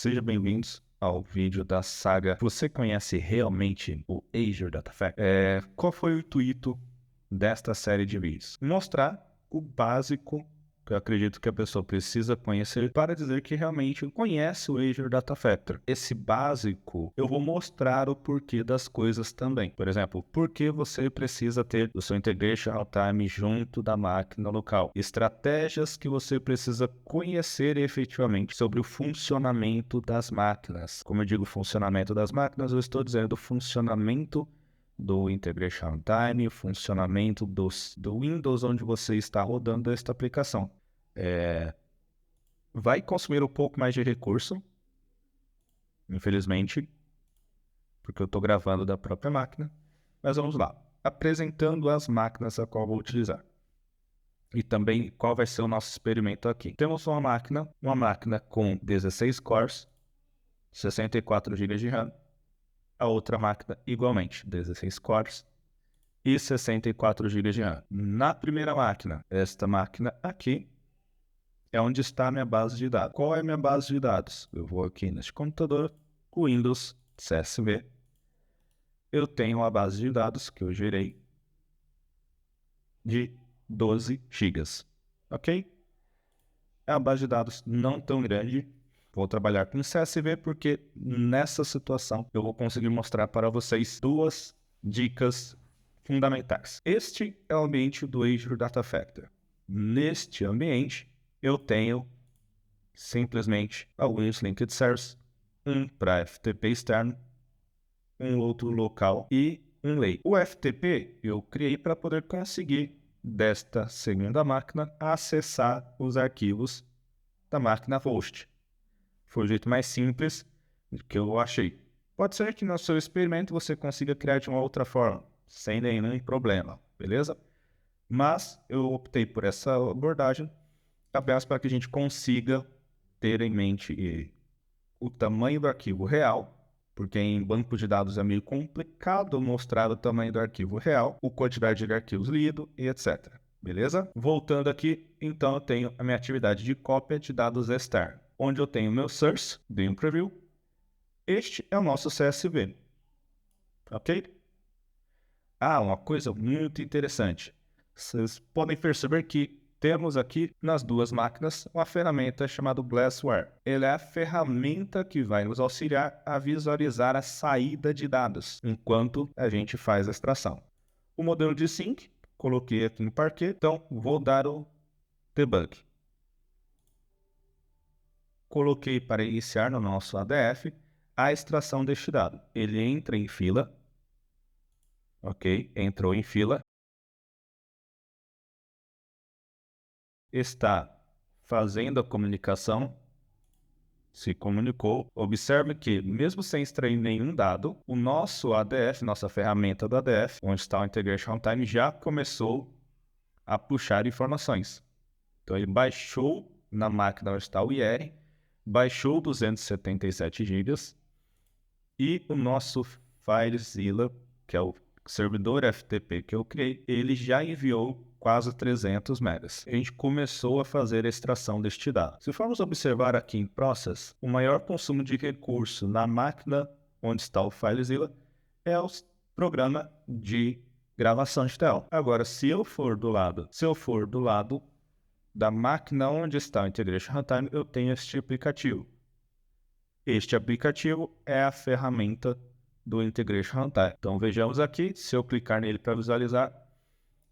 Sejam bem-vindos ao vídeo da saga. Você conhece realmente o Azure Data Factory? Qual foi o intuito desta série de vídeos? Mostrar o básico que eu acredito que a pessoa precisa conhecer para dizer que realmente conhece o Azure Data Factory. Esse básico, eu vou mostrar o porquê das coisas também. Por exemplo, por que você precisa ter o seu Integration Runtime junto da máquina local. Estratégias que você precisa conhecer efetivamente sobre o funcionamento das máquinas. Como eu digo funcionamento das máquinas, eu estou dizendo funcionamento do Integration Runtime, o funcionamento do Windows onde você está rodando esta aplicação. Vai consumir um pouco mais de recurso, infelizmente, porque eu estou gravando da própria máquina, mas vamos lá. Apresentando as máquinas a qual vou utilizar. E também qual vai ser o nosso experimento aqui. Temos uma máquina com 16 cores, 64 GB de RAM, a outra máquina igualmente, 16 cores e 64 GB de RAM. Na primeira máquina, esta máquina aqui, é onde está a minha base de dados. Qual é a minha base de dados? Eu vou aqui neste computador, Windows CSV. Eu tenho uma base de dados que eu gerei de 12 GB. Ok? É uma base de dados não tão grande. Vou trabalhar com CSV porque nessa situação eu vou conseguir mostrar para vocês duas dicas fundamentais. Este é o ambiente do Azure Data Factory. Neste ambiente eu tenho simplesmente alguns linked servers, um para FTP externo, um outro local e um lay. O FTP eu criei para poder conseguir desta segunda máquina acessar os arquivos da máquina host. Foi o jeito mais simples que eu achei. Pode ser que no seu experimento você consiga criar de uma outra forma, sem nenhum problema, beleza? Mas eu optei por essa abordagem apenas para que a gente consiga ter em mente o tamanho do arquivo real, porque em banco de dados é meio complicado mostrar o tamanho do arquivo real, a quantidade de arquivos lido e etc. Beleza? Voltando aqui, então eu tenho a minha atividade de cópia de dados externo, onde eu tenho meu source, dei um preview. Este é o nosso CSV, ok? Uma coisa muito interessante. Vocês podem perceber que temos aqui nas duas máquinas uma ferramenta chamada Glassware. Ele é a ferramenta que vai nos auxiliar a visualizar a saída de dados enquanto a gente faz a extração. O modelo de sync, coloquei aqui no Parquet, então vou dar o debug. Coloquei para iniciar no nosso ADF a extração deste dado. Ele entra em fila, ok? Entrou em fila. Está fazendo a comunicação, se comunicou. Observe que, mesmo sem extrair nenhum dado, o nosso ADF, nossa ferramenta do ADF, onde está o Integration Runtime, já começou a puxar informações. Então, ele baixou na máquina onde está o IR, baixou 277 GB e o nosso FileZilla, que é o servidor FTP que eu criei, ele já enviou quase 300 megas. A gente começou a fazer a extração deste dado. Se formos observar aqui em Process, o maior consumo de recurso na máquina onde está o FileZilla é o programa de gravação de tela. Agora, se eu for do lado da máquina onde está o Integration Runtime, eu tenho este aplicativo. Este aplicativo é a ferramenta do Integration Runtime. Então vejamos aqui, se eu clicar nele para visualizar,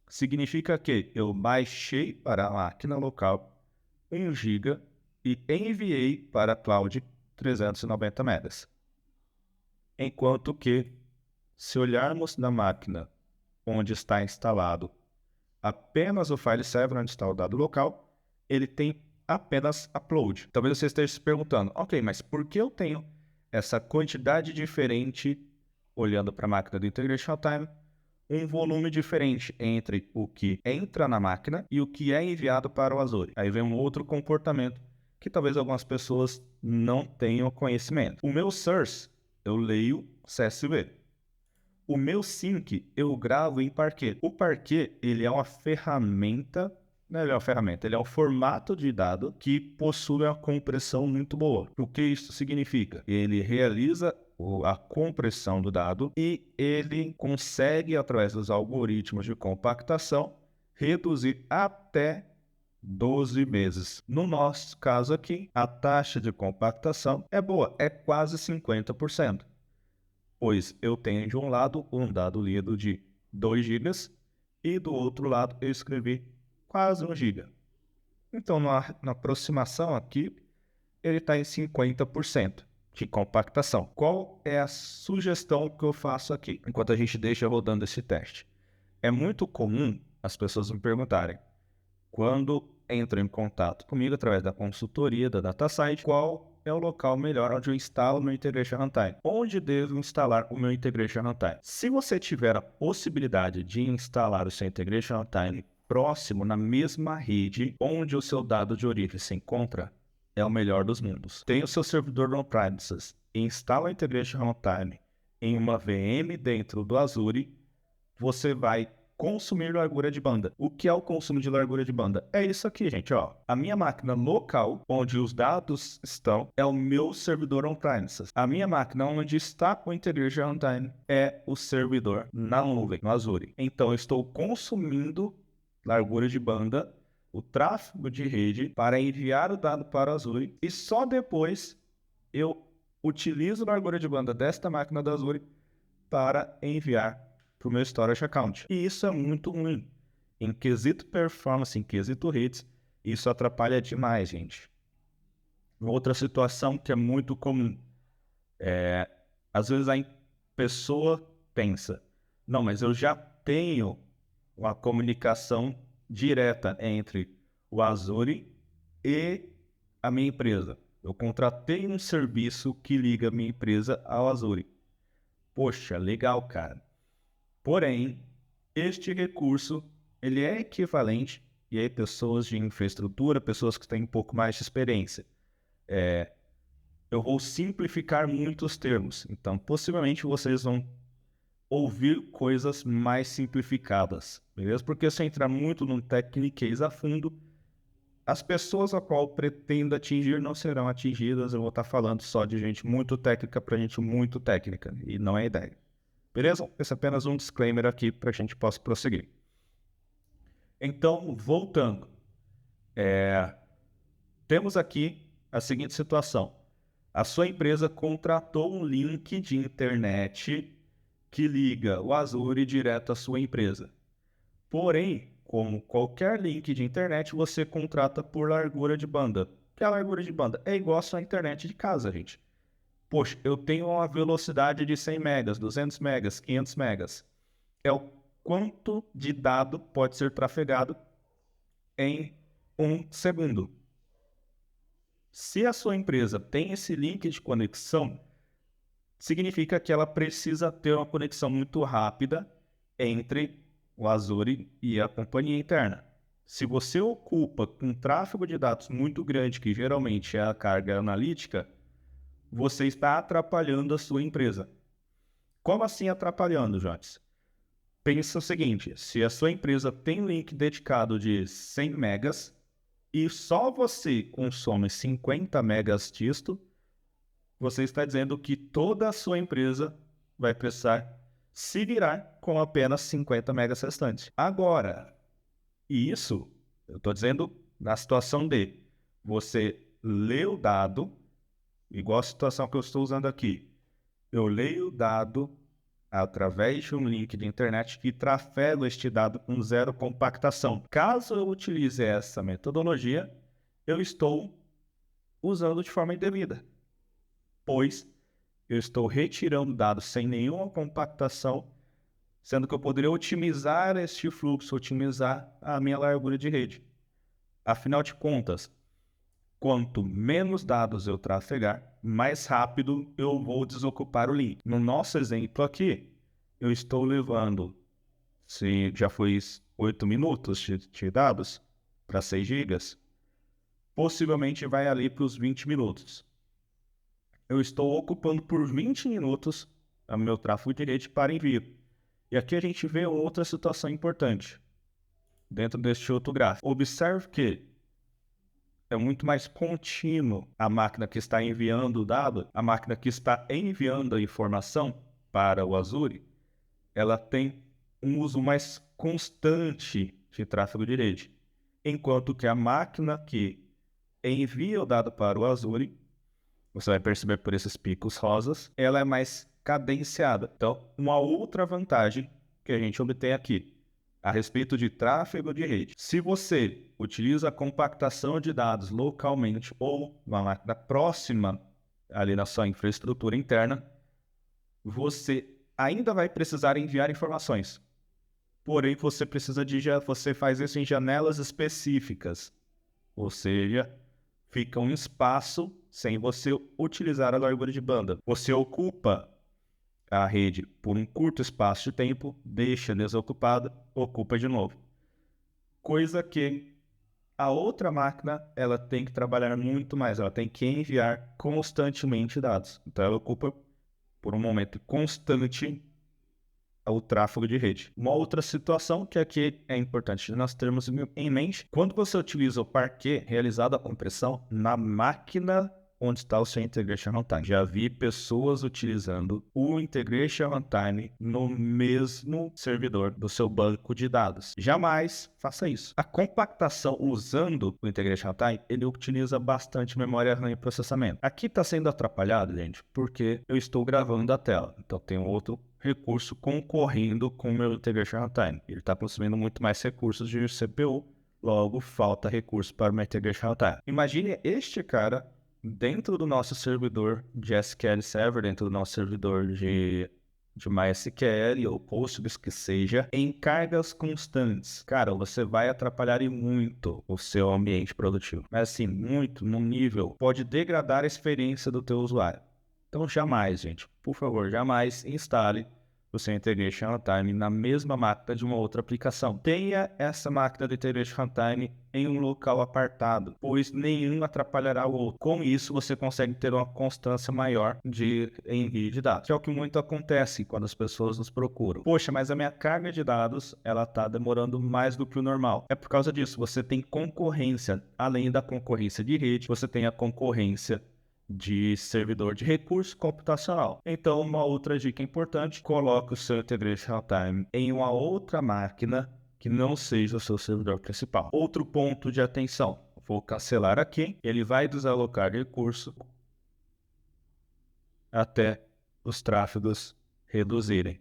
significa que eu baixei para a máquina local 1 GB e enviei para a cloud 390 megas. Enquanto que, se olharmos na máquina onde está instalado apenas o file server onde está o dado local, ele tem apenas upload. Talvez você esteja se perguntando, ok, mas por que eu tenho essa quantidade diferente, olhando para a máquina do Integration Time, um volume diferente entre o que entra na máquina e o que é enviado para o Azure? Aí vem um outro comportamento que talvez algumas pessoas não tenham conhecimento. O meu source, eu leio CSV. O meu sync eu gravo em Parquet. O Parquet, ele é uma ferramenta melhor ferramenta, ele é um formato de dado que possui uma compressão muito boa. O que isso significa? Ele realiza a compressão do dado e ele consegue, através dos algoritmos de compactação, reduzir até 12 vezes. No nosso caso aqui, a taxa de compactação é boa, é quase 50%, pois eu tenho de um lado um dado lido de 2 gigas e do outro lado eu escrevi quase 1 giga. Então, na aproximação aqui, ele está em 50% de compactação. Qual é a sugestão que eu faço aqui, enquanto a gente deixa rodando esse teste? É muito comum as pessoas me perguntarem, quando entram em contato comigo através da consultoria da DataSite, qual é o local melhor onde eu instalo o meu Integration Runtime? Onde devo instalar o meu Integration Runtime? Se você tiver a possibilidade de instalar o seu Integration Runtime próximo na mesma rede onde o seu dado de origem se encontra, é o melhor dos mundos. Tem o seu servidor on-premises, instala o Integration Runtime em uma VM dentro do Azure, você vai consumir largura de banda. O que é o consumo de largura de banda? É isso aqui, gente, ó. A minha máquina local, onde os dados estão, é o meu servidor on-premises. A minha máquina onde está o Integration Runtime é o servidor na nuvem, no Azure. Então, eu estou consumindo largura de banda, o tráfego de rede, para enviar o dado para o Azure, e só depois eu utilizo a largura de banda desta máquina da Azure para enviar para o meu storage account. E isso é muito ruim. Em quesito performance, em quesito hits, isso atrapalha demais, gente. Outra situação que é muito comum é, às vezes a pessoa pensa, não, mas eu já tenho uma comunicação direta entre o Azure e a minha empresa. Eu contratei um serviço que liga a minha empresa ao Azure. Poxa, legal, cara. Porém, este recurso, ele é equivalente, e aí pessoas de infraestrutura, pessoas que têm um pouco mais de experiência, eu vou simplificar muitos termos, então possivelmente vocês vão ouvir coisas mais simplificadas, beleza? Porque se eu entrar muito no techniquez a fundo, as pessoas a qual pretendo atingir não serão atingidas, eu vou estar falando só de gente muito técnica para gente muito técnica, e não é a ideia. Beleza? Esse é apenas um disclaimer aqui para a gente possa prosseguir. Então, voltando, temos aqui a seguinte situação. A sua empresa contratou um link de internet que liga o Azure direto à sua empresa. Porém, como qualquer link de internet, você contrata por largura de banda. O que é a largura de banda? É igual a sua internet de casa, gente. Poxa, eu tenho uma velocidade de 100 megas, 200 megas, 500 megas. É o quanto de dado pode ser trafegado em um segundo. Se a sua empresa tem esse link de conexão, significa que ela precisa ter uma conexão muito rápida entre o Azure e a companhia interna. Se você ocupa um tráfego de dados muito grande, que geralmente é a carga analítica, você está atrapalhando a sua empresa. Como assim atrapalhando, Jones? Pensa o seguinte, se a sua empresa tem um link dedicado de 100 megas e só você consome 50 megas disto, você está dizendo que toda a sua empresa vai precisar se virar com apenas 50 megas restantes. Agora, isso, eu estou dizendo na situação de você ler o dado, igual a situação que eu estou usando aqui. Eu leio o dado através de um link de internet e trafego este dado com zero compactação. Caso eu utilize essa metodologia, eu estou usando de forma indevida, pois eu estou retirando dados sem nenhuma compactação, sendo que eu poderia otimizar este fluxo, otimizar a minha largura de rede. Afinal de contas, quanto menos dados eu trafegar, mais rápido eu vou desocupar o link. No nosso exemplo aqui, eu estou levando, se já foi 8 minutos de dados para 6 gigas, possivelmente vai ali para os 20 minutos. Eu estou ocupando por 20 minutos o meu tráfego de rede para envio. E aqui a gente vê outra situação importante. dentro deste outro gráfico. Observe que é muito mais contínuo a máquina que está enviando o dado, a máquina que está enviando a informação para o Azure, ela tem um uso mais constante de tráfego de rede, enquanto que a máquina que envia o dado para o Azure, você vai perceber por esses picos rosas, ela é mais cadenciada. Então, uma outra vantagem que a gente obtém aqui, a respeito de tráfego de rede. Se você utiliza a compactação de dados localmente ou uma máquina próxima ali na sua infraestrutura interna, você ainda vai precisar enviar informações. Porém, você faz isso em janelas específicas. Ou seja, fica um espaço sem você utilizar a largura de banda. Você ocupa a rede por um curto espaço de tempo, deixa desocupada, ocupa de novo. Coisa que a outra máquina ela tem que trabalhar muito mais, ela tem que enviar constantemente dados. Então ela ocupa por um momento constante o tráfego de rede. Uma outra situação que aqui é importante nós termos em mente, quando você utiliza o parquet realizado a compressão na máquina onde está o seu Integration Runtime. Já vi pessoas utilizando o Integration Runtime no mesmo servidor do seu banco de dados. Jamais faça isso. A compactação usando o Integration Runtime, ele utiliza bastante memória RAM e processamento. Aqui está sendo atrapalhado, gente, porque eu estou gravando a tela. Então tem outro recurso concorrendo com o meu Integration Runtime. Ele está consumindo muito mais recursos de CPU, logo falta recurso para o meu Integration Runtime. Imagine este cara dentro do nosso servidor de SQL Server, dentro do nosso servidor de MySQL ou Postgres que seja, em cargas constantes. Cara, você vai atrapalhar e muito o seu ambiente produtivo. Mas assim, muito, num nível, pode degradar a experiência do teu usuário. Então jamais, gente, por favor, jamais instale o seu Integration Runtime na mesma máquina de uma outra aplicação. Tenha essa máquina de Integration Runtime em um local apartado, pois nenhum atrapalhará o outro. Com isso, você consegue ter uma constância maior de envio de dados, que é o que muito acontece quando as pessoas nos procuram. Poxa, mas a minha carga de dados, ela está demorando mais do que o normal. É por causa disso, você tem concorrência, além da concorrência de rede, você tem a concorrência de servidor de recurso computacional. Então, uma outra dica importante, coloque o seu Integration Runtime em uma outra máquina que não seja o seu servidor principal. Outro ponto de atenção, vou cancelar aqui, ele vai desalocar recurso até os tráfegos reduzirem.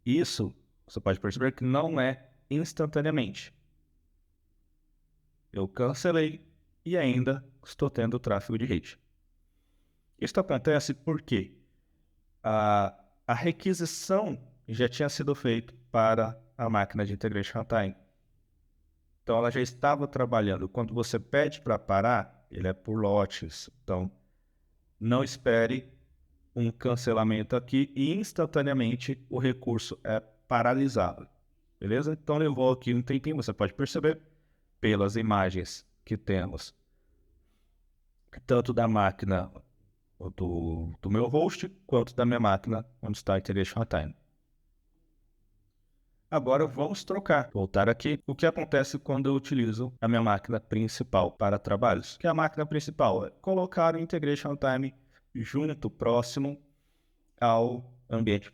Isso, você pode perceber que não é instantaneamente. Eu cancelei e ainda estou tendo tráfego de rede. Isso acontece porque a requisição já tinha sido feita para a máquina de Integration Runtime. Então, ela já estava trabalhando. Quando você pede para parar, ele é por lotes. Então, não espere um cancelamento aqui e instantaneamente o recurso é paralisado. Beleza? Então, levou aqui um tempinho, você pode perceber pelas imagens que temos, tanto da máquina do meu host, quanto da minha máquina, onde está a Integration Runtime. Agora vamos trocar, voltar aqui. O que acontece quando eu utilizo a minha máquina principal para trabalhos? Que a máquina principal é colocar o Integration Runtime junto, próximo ao ambiente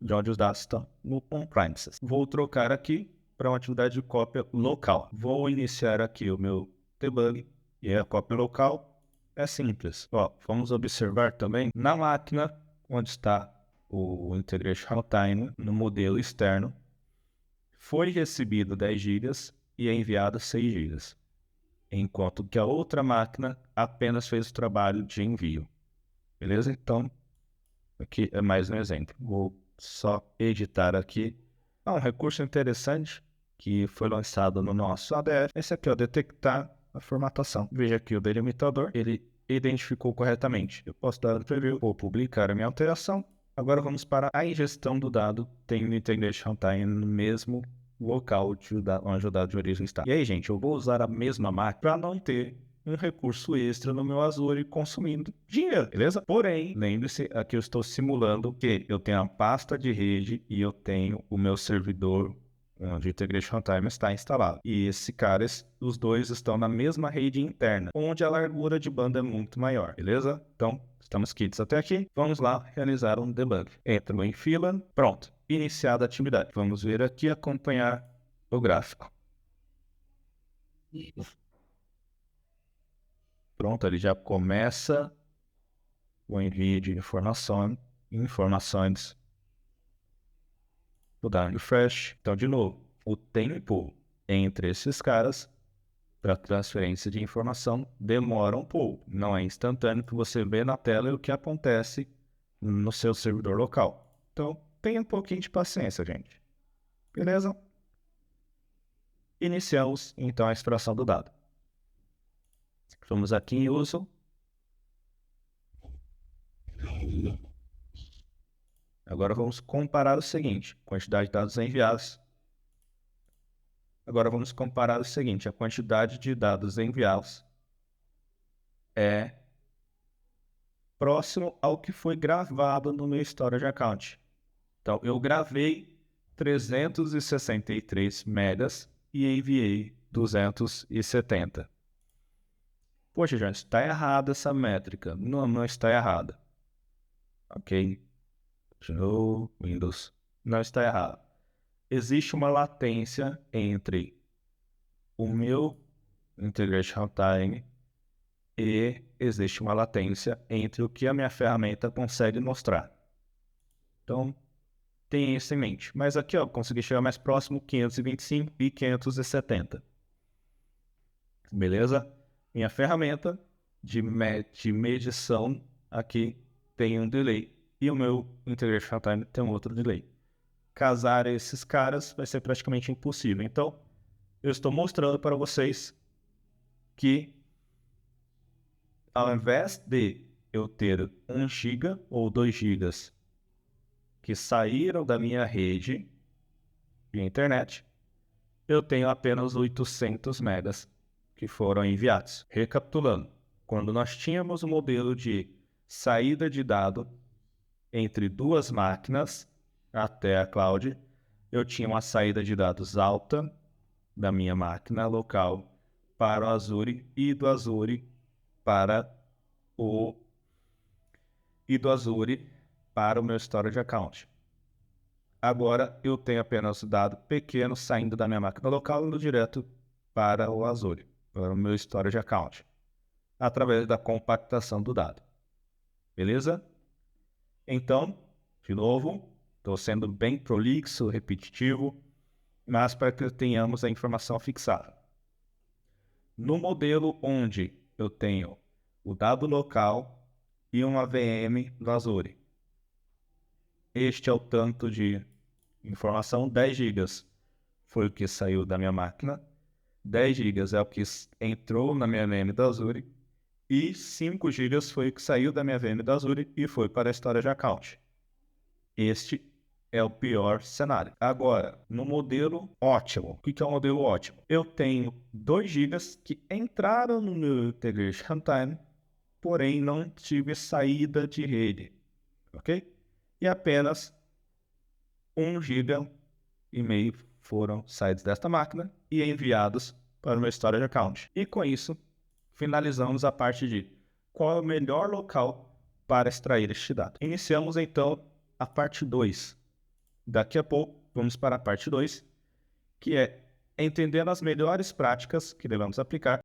de onde os dados estão, no on-premises. Vou trocar aqui para uma atividade de cópia local. Vou iniciar aqui o meu debug e a cópia local é simples. Vamos observar também na máquina onde está o Integration Runtime, no modelo externo, foi recebido 10 GB e é enviado 6 GB, enquanto que a outra máquina apenas fez o trabalho de envio. Beleza? Então, aqui é mais um exemplo. Vou só editar aqui. Um recurso interessante que foi lançado no nosso ADF. Esse aqui, detectar a formatação. Veja aqui o delimitador, ele identificou corretamente. Eu posso dar um preview, vou publicar a minha alteração. Agora vamos para a ingestão do dado. Tem o Integration Runtime no mesmo local onde o dado de origem está. E aí, gente, eu vou usar a mesma máquina para não ter um recurso extra no meu Azure consumindo dinheiro, beleza? Porém, lembre-se, aqui eu estou simulando que eu tenho a pasta de rede e eu tenho o meu servidor onde o Integration Runtime está instalado. E os dois estão na mesma rede interna, onde a largura de banda é muito maior, beleza? Então, estamos quites até aqui. Vamos lá realizar um debug. Entro em fila, pronto, iniciada a atividade. Vamos ver aqui, acompanhar o gráfico. Pronto, ele já começa o envio de informações. Vou dar um refresh. Então, de novo, o tempo entre esses caras para transferência de informação demora um pouco. Não é instantâneo que você vê na tela o que acontece no seu servidor local. Então, tenha um pouquinho de paciência, gente. Beleza? Iniciamos, então, a extração do dado. Vamos aqui em uso. Agora vamos comparar o seguinte, quantidade de dados enviados. Agora vamos comparar o seguinte, a quantidade de dados enviados é próximo ao que foi gravado no meu storage account. Então, eu gravei 363 megas e enviei 270. Poxa, gente, está errada essa métrica. Não está errada. Ok? Windows. Não está errado. Existe uma latência entre o meu Integration Runtime e existe uma latência entre o que a minha ferramenta consegue mostrar. Então, tenha isso em mente. Mas aqui, ó, consegui chegar mais próximo, 525 e 570. Beleza? Minha ferramenta de medição aqui tem um delay e o meu Integration Time tem um outro delay. Casar esses caras vai ser praticamente impossível. Então, eu estou mostrando para vocês que ao invés de eu ter 1 GB ou 2 GB que saíram da minha rede de internet, eu tenho apenas 800 megas que foram enviados. Recapitulando, quando nós tínhamos o modelo de saída de dado entre duas máquinas até a cloud, eu tinha uma saída de dados alta da minha máquina local para o Azure e do Azure para o meu storage account. Agora eu tenho apenas dado pequeno saindo da minha máquina local e indo direto para o Azure, para o meu storage account, através da compactação do dado. Beleza? Então, de novo, estou sendo bem prolixo, repetitivo, mas para que tenhamos a informação fixada. No modelo onde eu tenho o dado local e uma VM do Azure, este é o tanto de informação, 10 GB foi o que saiu da minha máquina, 10 GB é o que entrou na minha VM da Azure e 5 GB foi o que saiu da minha VM da Azure e foi para a storage account. Este é o pior cenário. Agora, no modelo ótimo, o que é um modelo ótimo? Eu tenho 2 GB que entraram no meu Integration Runtime, porém não tive saída de rede, ok? E apenas 1,5 GB foram saídos desta máquina e enviados para o meu storage account. E com isso, finalizamos a parte de qual é o melhor local para extrair este dado. Iniciamos então a parte 2. Daqui a pouco, vamos para a parte 2, que é entendendo as melhores práticas que devemos aplicar